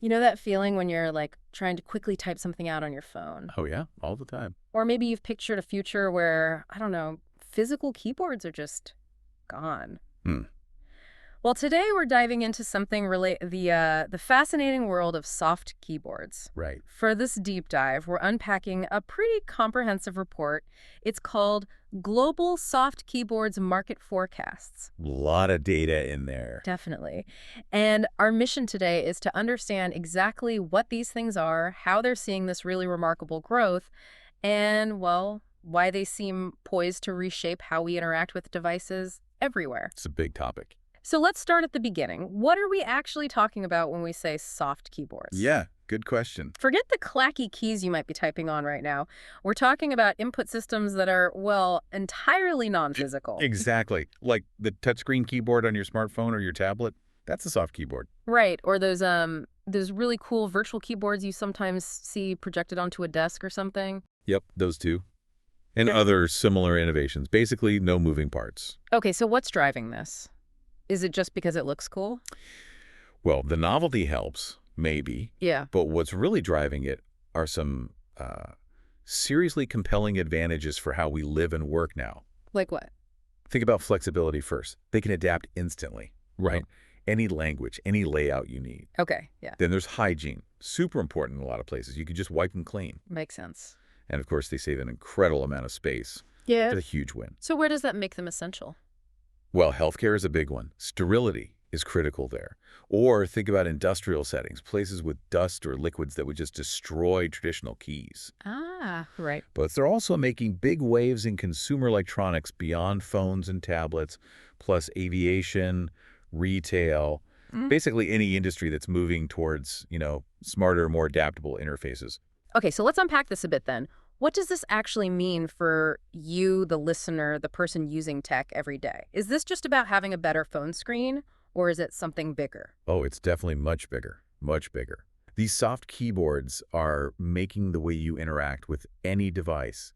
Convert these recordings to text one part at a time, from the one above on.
You know that feeling when you're like trying to quickly type something out on your phone? Oh, yeah, all the time. Or maybe you've pictured a future where, I don't know, physical keyboards are just gone. Hmm. Well, today we're diving into something the fascinating world of soft keyboards. Right. For this deep dive, we're unpacking a pretty comprehensive report. It's called Global Soft Keyboards Market Forecasts. A lot of data in there. Definitely. And our mission today is to understand exactly what these things are, how they're seeing this really remarkable growth, and, well, why they seem poised to reshape how we interact with devices everywhere. It's a big topic. So let's start at the beginning. What are we actually talking about when we say soft keyboards? Yeah, good question. Forget the clacky keys you might be typing on right now. We're talking about input systems that are, well, entirely non-physical. Exactly. Like the touchscreen keyboard on your smartphone or your tablet. That's a soft keyboard. Right, or those really cool virtual keyboards you sometimes see projected onto a desk or something. Yep, those two. And Sure. other similar innovations. Basically, no moving parts. Okay, so what's driving this? Is it just because it looks cool? Well, the novelty helps, maybe. Yeah. But what's really driving it are some seriously compelling advantages for how we live and work now. Like what? Think about flexibility first. They can adapt instantly, right? Any language, any layout you need. Okay, yeah, Then there's hygiene, super important in a lot of places. You can just wipe them clean. makes sense. And of course, they save an incredible amount of space. Yeah. It's a huge win. So where does that make them essential? Well, healthcare is a big one. Sterility is critical there. Or think about industrial settings, places with dust or liquids that would just destroy traditional keys. Ah, right. But they're also making big waves in consumer electronics beyond phones and tablets, plus aviation, retail, basically any industry that's moving towards, smarter, more adaptable interfaces. Okay, so let's unpack this a bit then. What does this actually mean for you, the listener, the person using tech every day? Is this just about having a better phone screen, or is it something bigger? Oh, it's definitely much bigger, much bigger. These soft keyboards are making the way you interact with any device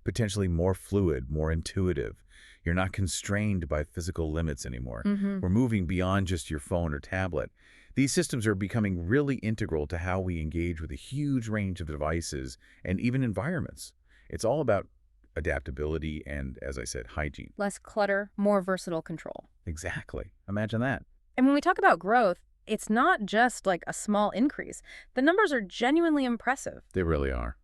potentially more fluid, more intuitive. You're not constrained by physical limits anymore. Mm-hmm. We're moving beyond just your phone or tablet. These systems are becoming really integral to how we engage with a huge range of devices and even environments. It's all about adaptability and, as I said, hygiene. Less clutter, more versatile control. Exactly. Imagine that. And when we talk about growth, it's not just like a small increase. The numbers are genuinely impressive. They really are.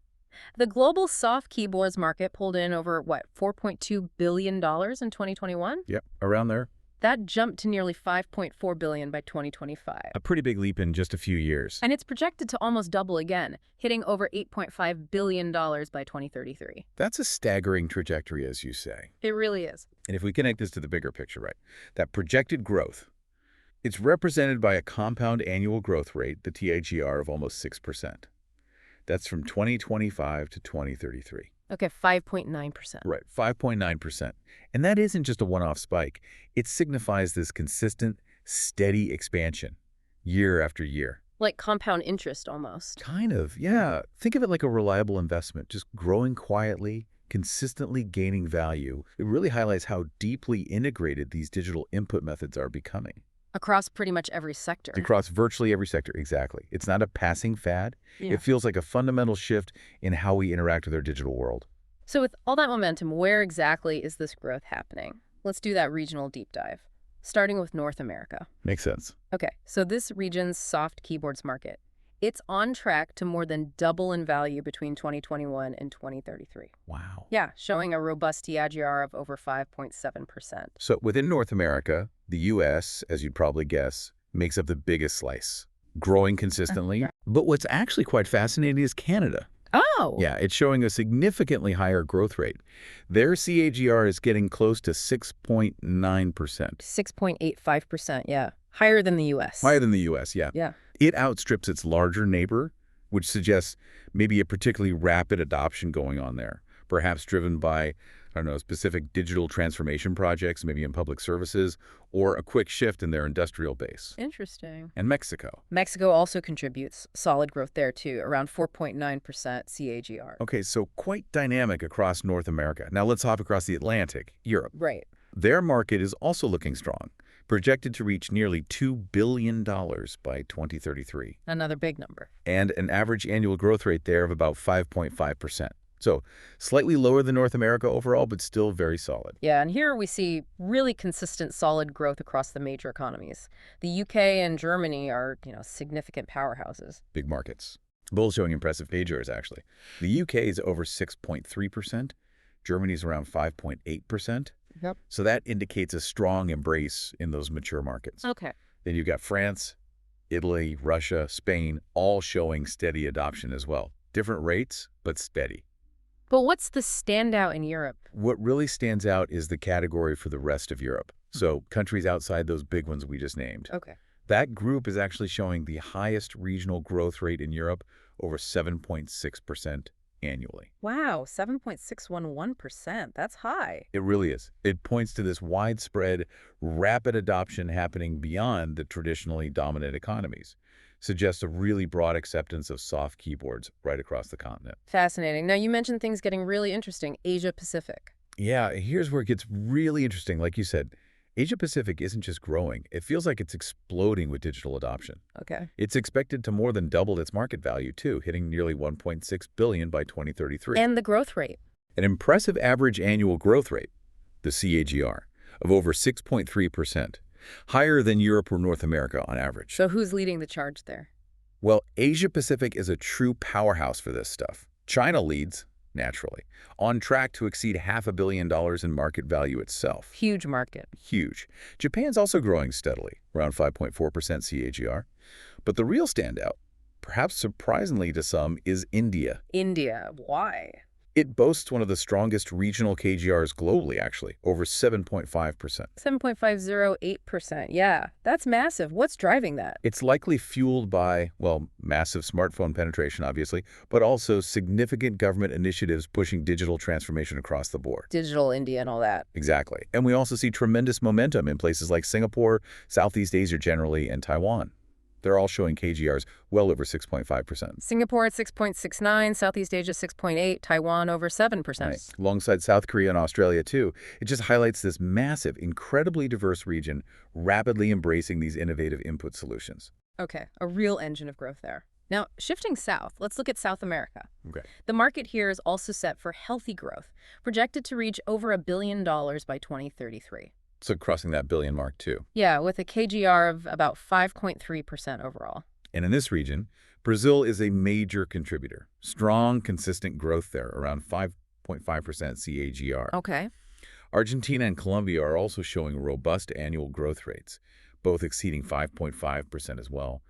The global soft keyboards market pulled in over, $4.2 billion in 2021? Yep, around there. That jumped to nearly $5.4 billion by 2025. A pretty big leap in just a few years. And it's projected to almost double again, hitting over $8.5 billion by 2033. That's a staggering trajectory, as you say. It really is. And if we connect this to the bigger picture, right, that projected growth, it's represented by a compound annual growth rate, the CAGR, of almost 6%. That's from 2025 to 2033. Okay, 5.9%. Right, 5.9%. And that isn't just a one-off spike. It signifies this consistent, steady expansion, year after year. Like compound interest almost. Kind of, yeah. Think of it like a reliable investment, just growing quietly, consistently gaining value. It really highlights how deeply integrated these digital input methods are becoming. Across pretty much every sector. Across virtually every sector, exactly. It's not a passing fad. Yeah. It feels like a fundamental shift in how we interact with our digital world. So with all that momentum, where exactly is this growth happening? Let's do that regional deep dive, starting with North America. Makes sense. Okay, so this region's soft keyboards market, it's on track to more than double in value between 2021 and 2033. Wow. Yeah, showing a robust CAGR of over 5.7%. So within North America, the U.S., as you'd probably guess, makes up the biggest slice, growing consistently. Right. But what's actually quite fascinating is Canada. Oh! Yeah, it's showing a significantly higher growth rate. Their CAGR is getting close to 6.9%. 6.85%, yeah. Higher than the U.S. Higher than the U.S., yeah. Yeah. It outstrips its larger neighbor, which suggests maybe a particularly rapid adoption going on there, perhaps driven by, I don't know, specific digital transformation projects, maybe in public services, or a quick shift in their industrial base. Interesting. And Mexico. Mexico also contributes solid growth there, too, around 4.9% CAGR. Okay, so quite dynamic across North America. Now let's hop across the Atlantic, Europe. Right. Their market is also looking strong, projected to reach nearly $2 billion by 2033, Another big number. and an average annual growth rate there of about 5.5%. So slightly lower than North America overall, but still very solid. Yeah, and here we see really consistent, solid growth across the major economies. The UK and Germany are, significant powerhouses. Big markets. Both showing impressive CAGRs, actually. The UK is over 6.3%. Germany's around 5.8%. Yep. So that indicates a strong embrace in those mature markets. Okay. Then you've got France, Italy, Russia, Spain, all showing steady adoption as well. Different rates, but steady. But what's the standout in Europe? What really stands out is the category for the rest of Europe. So countries outside those big ones we just named. Okay. That group is actually showing the highest regional growth rate in Europe, over 7.6% annually. Wow, 7.611%. That's high. It really is. It points to this widespread, rapid adoption happening beyond the traditionally dominant economies. Suggests a really broad acceptance of soft keyboards right across the continent. Fascinating. Now, you mentioned things getting really interesting. Asia Pacific. Yeah, here's where it gets really interesting. Like you said, Asia Pacific isn't just growing. It feels like it's exploding with digital adoption. Okay. It's expected to more than double its market value, too, hitting nearly $1.6 billion by 2033. And the growth rate. An impressive average annual growth rate, the CAGR, of over 6.3%, higher than Europe or North America on average. So who's leading the charge there? Well, Asia Pacific is a true powerhouse for this stuff. China leads, naturally, on track to exceed $500 million in market value itself. Huge market. Huge. Japan's also growing steadily, around 5.4% CAGR. But the real standout, perhaps surprisingly to some, is India. India. Why? It boasts one of the strongest regional KGRs globally, actually, over 7.5%. 7.508%. Yeah, that's massive. What's driving that? It's likely fueled by, well, massive smartphone penetration, obviously, but also significant government initiatives pushing digital transformation across the board. Digital India and all that. Exactly. And we also see tremendous momentum in places like Singapore, Southeast Asia generally, and Taiwan. They're all showing KGRs well over 6.5%. Singapore at 6.69, Southeast Asia 6.8, Taiwan over 7%. Right. Alongside South Korea and Australia, too. It just highlights this massive, incredibly diverse region rapidly embracing these innovative input solutions. Okay, a real engine of growth there. Now, shifting south, let's look at South America. Okay. The market here is also set for healthy growth, projected to reach over $1 billion by 2033. So crossing that billion mark, too. Yeah, with a KGR of about 5.3% overall. And in this region, Brazil is a major contributor. Strong, consistent growth there, around 5.5% CAGR. Okay. Argentina and Colombia are also showing robust annual growth rates, both exceeding 5.5% as well.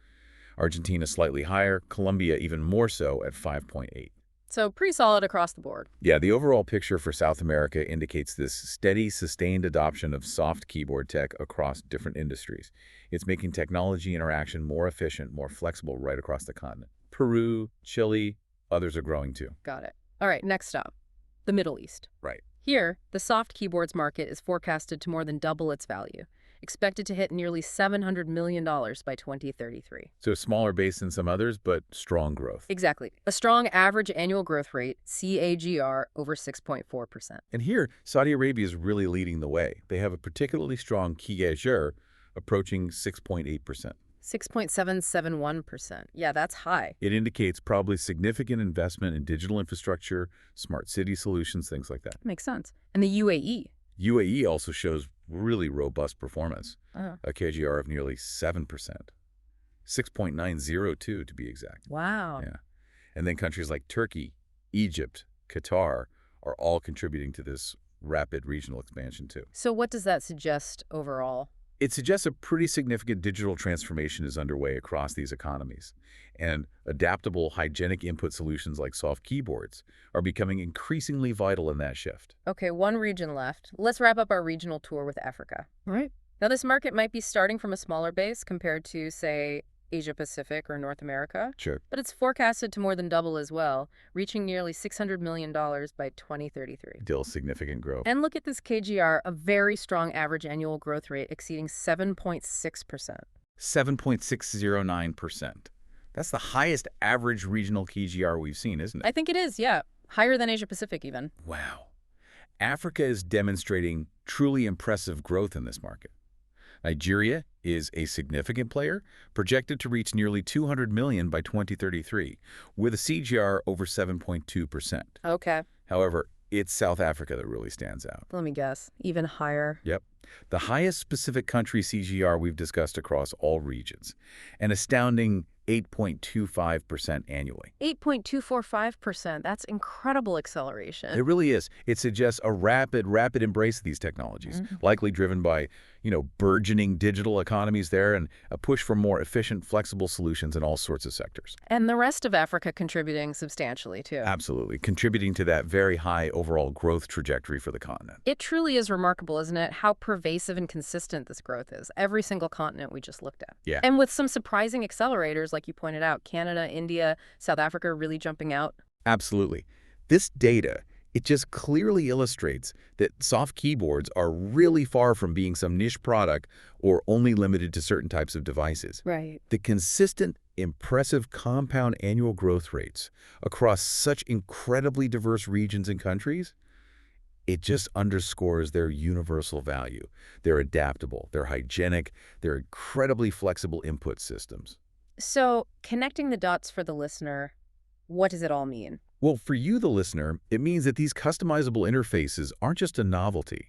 Argentina slightly higher, Colombia even more so at 5.8%. So pretty solid across the board. Yeah, the overall picture for South America indicates this steady, sustained adoption of soft keyboard tech across different industries. It's making technology interaction more efficient, more flexible right across the continent. Peru, Chile, others are growing too. Got it. All right, next stop, the Middle East. Right. Here, the soft keyboards market is forecasted to more than double its value, expected to hit nearly $700 million by 2033. So a smaller base than some others, but strong growth. Exactly. A strong average annual growth rate, CAGR, over 6.4%. And here, Saudi Arabia is really leading the way. They have a particularly strong CAGR approaching 6.8%. 6.771%. Yeah, that's high. It indicates probably significant investment in digital infrastructure, smart city solutions, things like that. Makes sense. And the UAE? UAE also shows really robust performance, Oh. a KGR of nearly 7%, 6.902 to be exact. Wow. Yeah. And then countries like Turkey, Egypt, Qatar are all contributing to this rapid regional expansion too. So what does that suggest overall? It suggests a pretty significant digital transformation is underway across these economies, and adaptable, hygienic input solutions like soft keyboards are becoming increasingly vital in that shift. Okay, one region left. Let's wrap up our regional tour with Africa. All right. Now, this market might be starting from a smaller base compared to, say, Asia Pacific or North America, Sure. but it's forecasted to more than double as well, reaching nearly $600 million by 2033. Still significant growth. And look at this KGR, a very strong average annual growth rate exceeding 7.6%. 7.609%. That's the highest average regional KGR we've seen, isn't it? I think it is, yeah. Higher than Asia Pacific even. Wow. Africa is demonstrating truly impressive growth in this market. Nigeria is a significant player, projected to reach nearly 200 million by 2033, with a CGR over 7.2%. Okay, However, it's South Africa that really stands out. let me guess. Even higher. Yep. The highest specific country CGR we've discussed across all regions, an astounding 8.25% annually. 8.245%. That's incredible It acceleration. really is. It suggests a rapid embrace of these technologies, likely driven by, burgeoning digital economies there and a push for more efficient, flexible solutions in all sorts of sectors. And the rest of Africa contributing substantially, too. Absolutely, contributing to that very high overall growth trajectory for the continent. It truly is remarkable, isn't it, how pervasive and consistent this growth is. Every single continent we just looked at. Yeah. And with some surprising accelerators, like you pointed out, Canada, India, South Africa really jumping out. Absolutely. This data, it just clearly illustrates that soft keyboards are really far from being some niche product or only limited to certain types of devices. Right. The consistent, impressive compound annual growth rates across such incredibly diverse regions and countries, it just underscores their universal value. They're adaptable, they're hygienic, they're incredibly flexible input systems. So, connecting the dots for the listener, what does it all mean? Well, for you, the listener, it means that these customizable interfaces aren't just a novelty.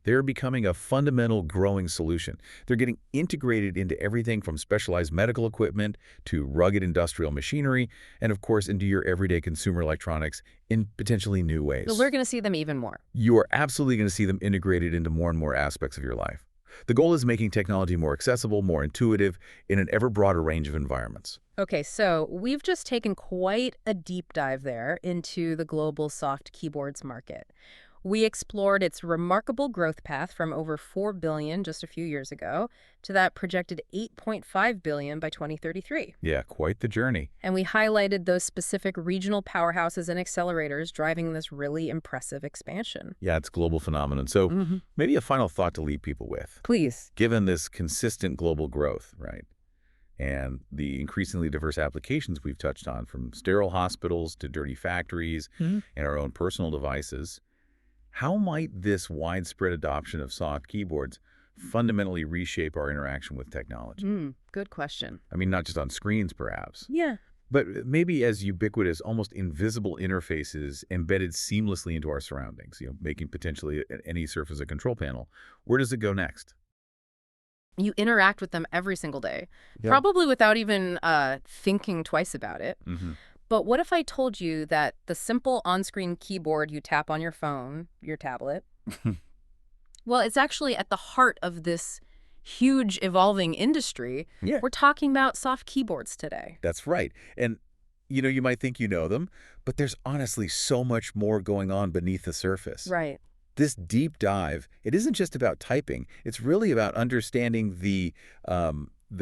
They're becoming a fundamental growing solution. They're getting integrated into everything from specialized medical equipment to rugged industrial machinery, and of course into your everyday consumer electronics in potentially new ways. So we're going to see them even more. You are absolutely going to see them integrated into more and more aspects of your life. The goal is making technology more accessible, more intuitive, in an ever broader range of environments. Okay, so we've just taken quite a deep dive there into the global soft keyboards market. We explored its remarkable growth path from over 4 billion just a few years ago to that projected 8.5 billion by 2033. Yeah, quite the journey. And we highlighted those specific regional powerhouses and accelerators driving this really impressive expansion. Yeah, it's a global phenomenon. So Mm-hmm. maybe a final thought to leave people with. Please. Given this consistent global growth, right, and the increasingly diverse applications we've touched on, from sterile hospitals to dirty factories and our own personal devices, how might this widespread adoption of soft keyboards fundamentally reshape our interaction with technology? Good question. I mean, not just on screens, perhaps, Yeah. but maybe as ubiquitous, almost invisible interfaces embedded seamlessly into our surroundings, making potentially any surface a control panel. Where does it go next? You interact with them every single day, Yeah. probably without even thinking twice about it. Mm-hmm. But what if I told you that the simple on-screen keyboard you tap on your phone, your tablet, well, it's actually at the heart of this huge evolving industry. Yeah. We're talking about soft keyboards today. That's right. And, you might think you know them, but there's honestly so much more going on beneath the surface. Right. This deep dive, it isn't just about typing. It's really about understanding the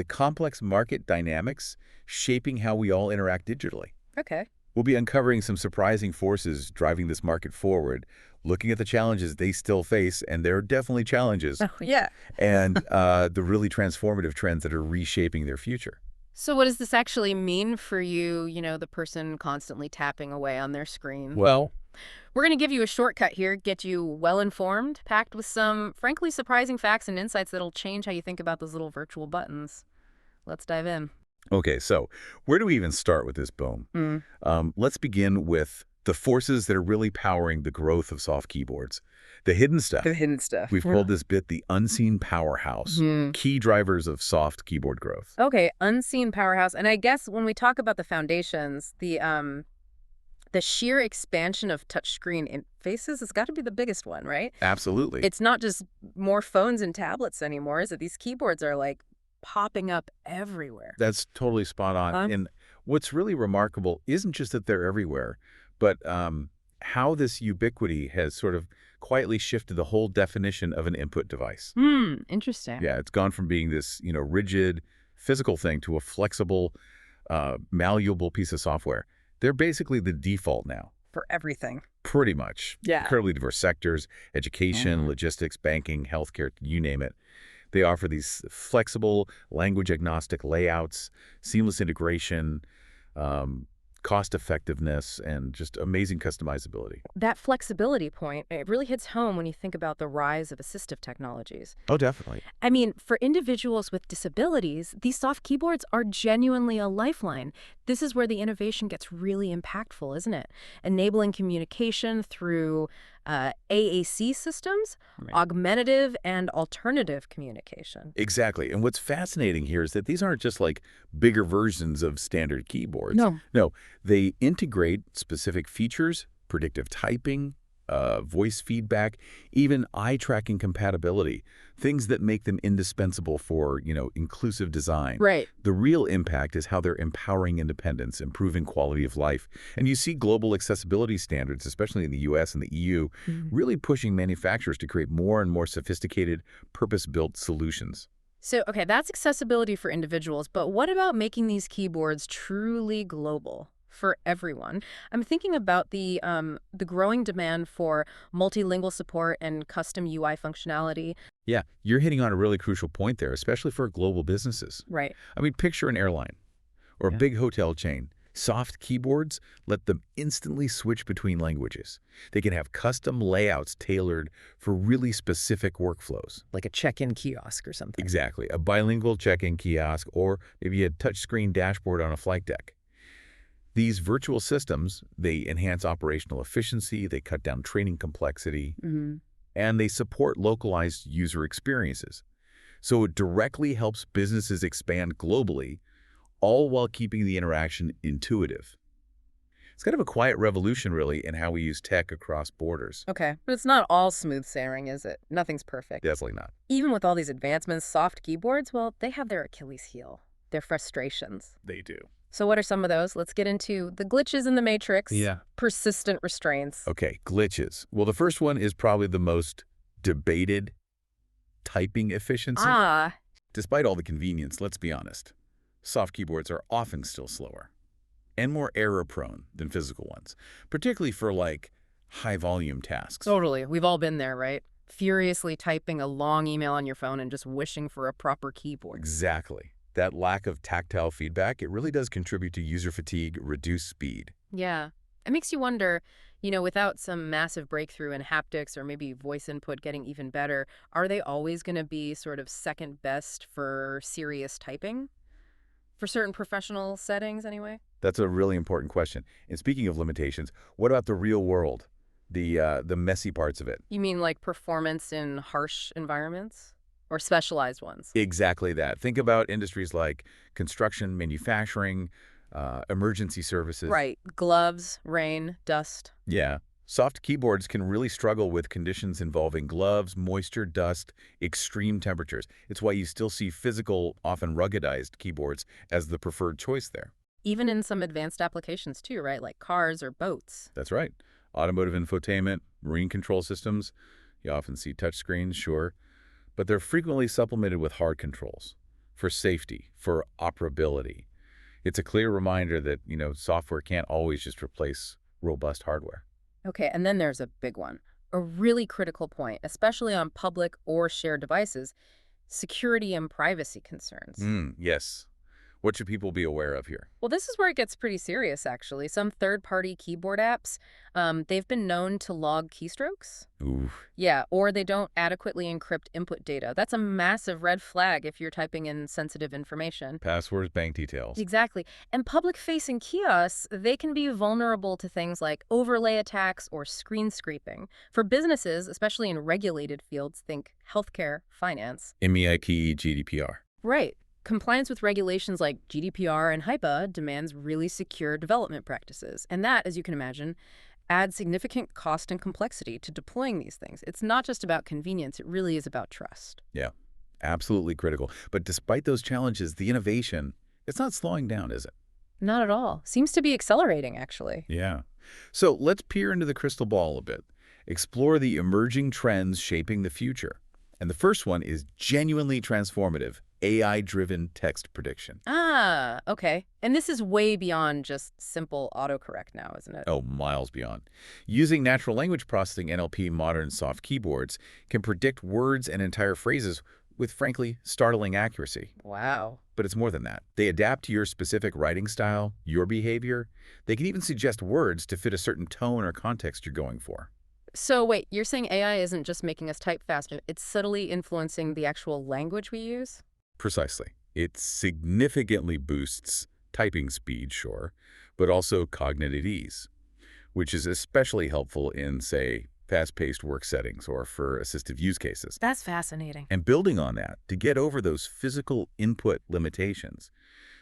complex market dynamics shaping how we all interact digitally. Okay. We'll be uncovering some surprising forces driving this market forward, looking at the challenges they still face, and they're definitely challenges, Oh, yeah. and the really transformative trends that are reshaping their future. So what does this actually mean for you, the person constantly tapping away on their screen? Well, We're going to give you a shortcut here, get you well-informed, packed with some, frankly, surprising facts and insights that'll change how you think about those little virtual buttons. Let's dive in. okay, so where do we even start with this boom? Let's begin with the forces that are really powering the growth of soft keyboards. The hidden stuff. The hidden stuff. We've called this bit the unseen powerhouse, key drivers of soft keyboard growth. Okay, unseen powerhouse. And I guess when we talk about the foundations, the sheer expansion of touchscreen interfaces has got to be the biggest one, right? Absolutely. It's not just more phones and tablets anymore, is it? These keyboards are like popping up everywhere. That's totally spot on. And what's really remarkable isn't just that they're everywhere, but how this ubiquity has sort of quietly shifted the whole definition of an input device. Interesting. Yeah, it's gone from being this, rigid physical thing to a flexible, malleable piece of software. They're basically the default now. For everything. Pretty much. Yeah. Incredibly diverse sectors, education, logistics, banking, healthcare, you name it. They offer these flexible, language-agnostic layouts, seamless integration, cost effectiveness, and just amazing customizability. That flexibility point, it really hits home when you think about the rise of assistive technologies. Oh, definitely. I mean, for individuals with disabilities, these soft keyboards are genuinely a lifeline. This is where the innovation gets really impactful, isn't it? Enabling communication through AAC systems, Right. augmentative and alternative communication. Exactly. And what's fascinating here is that these aren't just like bigger versions of standard keyboards. No. No, they integrate specific features, predictive typing, voice feedback, even eye tracking compatibility, things that make them indispensable for, inclusive design. Right. The real impact is how they're empowering independence, improving quality of life. And you see global accessibility standards, especially in the US and the EU, really pushing manufacturers to create more and more sophisticated, purpose-built solutions. So, okay, that's accessibility for individuals, but what about making these keyboards truly global for everyone? I'm thinking about the growing demand for multilingual support and custom UI functionality. Yeah, you're hitting on a really crucial point there, especially for global businesses. Right. I mean, picture an airline or a Yeah. big hotel chain. Soft keyboards let them instantly switch between languages. They can have custom layouts tailored for really specific workflows. Like a check-in kiosk or something. Exactly. A bilingual check-in kiosk or maybe a touchscreen dashboard on a flight deck. These virtual systems, they enhance operational efficiency, they cut down training complexity, and they support localized user experiences. So it directly helps businesses expand globally, all while keeping the interaction intuitive. It's kind of a quiet revolution, really, in how we use tech across borders. Okay, but it's not all smooth sailing, is it? Nothing's perfect. Definitely not. Even with all these advancements, soft keyboards, well, they have their Achilles heel, their frustrations. They do. So what are some of those? Let's get into the glitches in the matrix. Yeah. Persistent restraints. Okay, glitches. Well, the first one is probably the most debated: typing efficiency. Ah, Despite all the convenience, let's be honest, soft keyboards are often still slower and more error-prone than physical ones, particularly for, like, high-volume tasks. totally. We've all been there, right? Furiously typing a long email on your phone and just wishing for a proper keyboard. Exactly. That lack of tactile feedback, it really does contribute to user fatigue, reduced speed. Yeah. It makes you wonder, without some massive breakthrough in haptics or maybe voice input getting even better, are they always going to be sort of second best for serious typing? For certain professional settings, anyway? That's a really important question. And speaking of limitations, what about the real world? The messy parts of it? You mean like performance in harsh environments? Or specialized ones? Exactly that. Think about industries like construction, manufacturing, emergency services. Right. Gloves, rain, dust. Yeah. Soft keyboards can really struggle with conditions involving gloves, moisture, dust, extreme temperatures. It's why you still see physical, often ruggedized keyboards as the preferred choice there. Even in some advanced applications too, right? Like cars or boats. That's right. Automotive infotainment, marine control systems, you often see touchscreens, sure, but they're frequently supplemented with hard controls for safety, for operability. It's a clear reminder that, software can't always just replace robust hardware. Okay, and then there's a big one. A really critical point, especially on public or shared devices, security and privacy concerns. Yes. What should people be aware of here? Well, this is where it gets pretty serious, actually. Some third-party keyboard apps, they've been known to log keystrokes. Ooh, Yeah, or they don't adequately encrypt input data. That's a massive red flag if you're typing in sensitive information. passwords, bank details. Exactly. And public-facing kiosks, they can be vulnerable to things like overlay attacks or screen scraping. For businesses, especially in regulated fields, think healthcare, finance. MEIPE GDPR. Right. Compliance with regulations like GDPR and HIPAA demands really secure development practices. And that, as you can imagine, adds significant cost and complexity to deploying these things. It's not just about convenience, it really is about trust. Yeah, absolutely critical. But despite those challenges, the innovation, it's not slowing down, is it? Not at all. Seems to be accelerating, actually. Yeah. So let's peer into the crystal ball a bit. Explore the emerging trends shaping the future. And the first one is genuinely transformative: AI-driven text prediction. Ah, okay. And this is way beyond just simple autocorrect now, isn't it? Oh, miles beyond. Using natural language processing, NLP, modern soft keyboards can predict words and entire phrases with, frankly, startling accuracy. Wow. But it's more than that. They adapt to your specific writing style, your behavior. They can even suggest words to fit a certain tone or context you're going for. So wait, you're saying AI isn't just making us type faster, it's subtly influencing the actual language we use? Precisely. It significantly boosts typing speed, sure, but also cognitive ease, which is especially helpful in, say, fast-paced work settings or for assistive use cases. That's fascinating. And building on that, to get over those physical input limitations,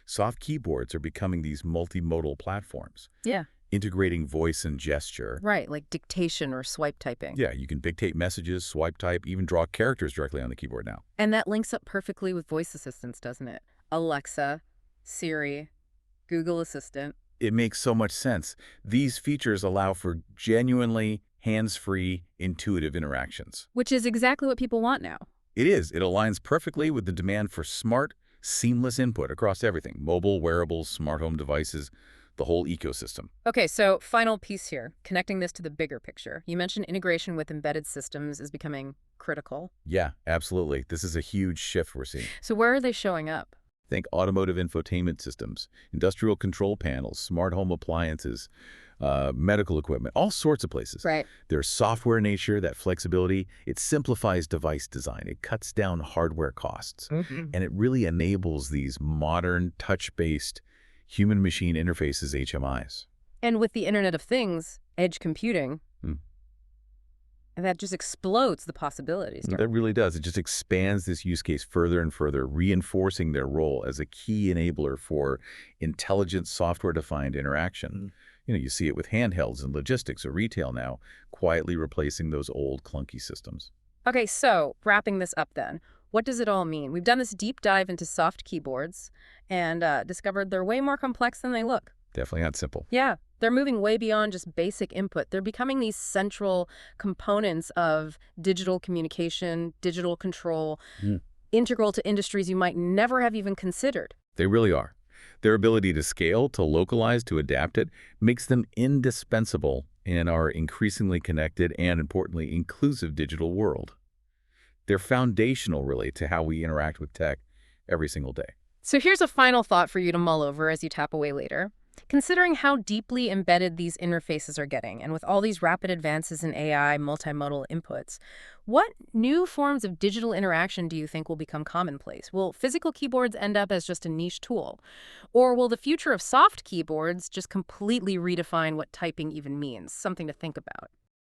soft keyboards are becoming these multimodal platforms, Yeah. integrating voice and gesture. Right, like dictation or swipe typing. Yeah, you can dictate messages, swipe type, even draw characters directly on the keyboard now. And that links up perfectly with voice assistants, doesn't it? Alexa, Siri, Google Assistant. It makes so much sense. These features allow for genuinely hands-free, intuitive interactions. Which is exactly what people want now. It is. It aligns perfectly with the demand for smart, seamless input across everything: mobile, wearables, smart home devices, the whole ecosystem. Okay, so final piece here, connecting this to the bigger picture. You mentioned integration with embedded systems is becoming critical. Yeah, absolutely. This is a huge shift we're seeing. So where are they showing up? Think automotive infotainment systems, industrial control panels, smart home appliances, medical equipment, all sorts of places. Right. There's software nature, that flexibility. It simplifies device design. It cuts down hardware costs. Mm-hmm. And it really enables these modern, touch-based human-machine interfaces, HMIs. And with the Internet of Things, edge computing, Hmm. that just explodes the possibilities. That really does. It just expands this use case further and further, reinforcing their role as a key enabler for intelligent software-defined interaction. You see it with handhelds and logistics or retail now, quietly replacing those old clunky systems. Okay, so wrapping this up then, what does it all mean? We've done this deep dive into soft keyboards and discovered they're way more complex than they look. Definitely not simple. Yeah, they're moving way beyond just basic input. They're becoming these central components of digital communication, digital control, integral to industries you might never have even considered. They really are. Their ability to scale, to localize, to adapt it, makes them indispensable in our increasingly connected and, importantly, inclusive digital world. They're foundational, really, to how we interact with tech every single day. So here's a final thought for you to mull over as you tap away later. Considering how deeply embedded these interfaces are getting, and with all these rapid advances in AI, multimodal inputs, what new forms of digital interaction do you think will become commonplace? Will physical keyboards end up as just a niche tool? Or will the future of soft keyboards just completely redefine what typing even means? Something to think about.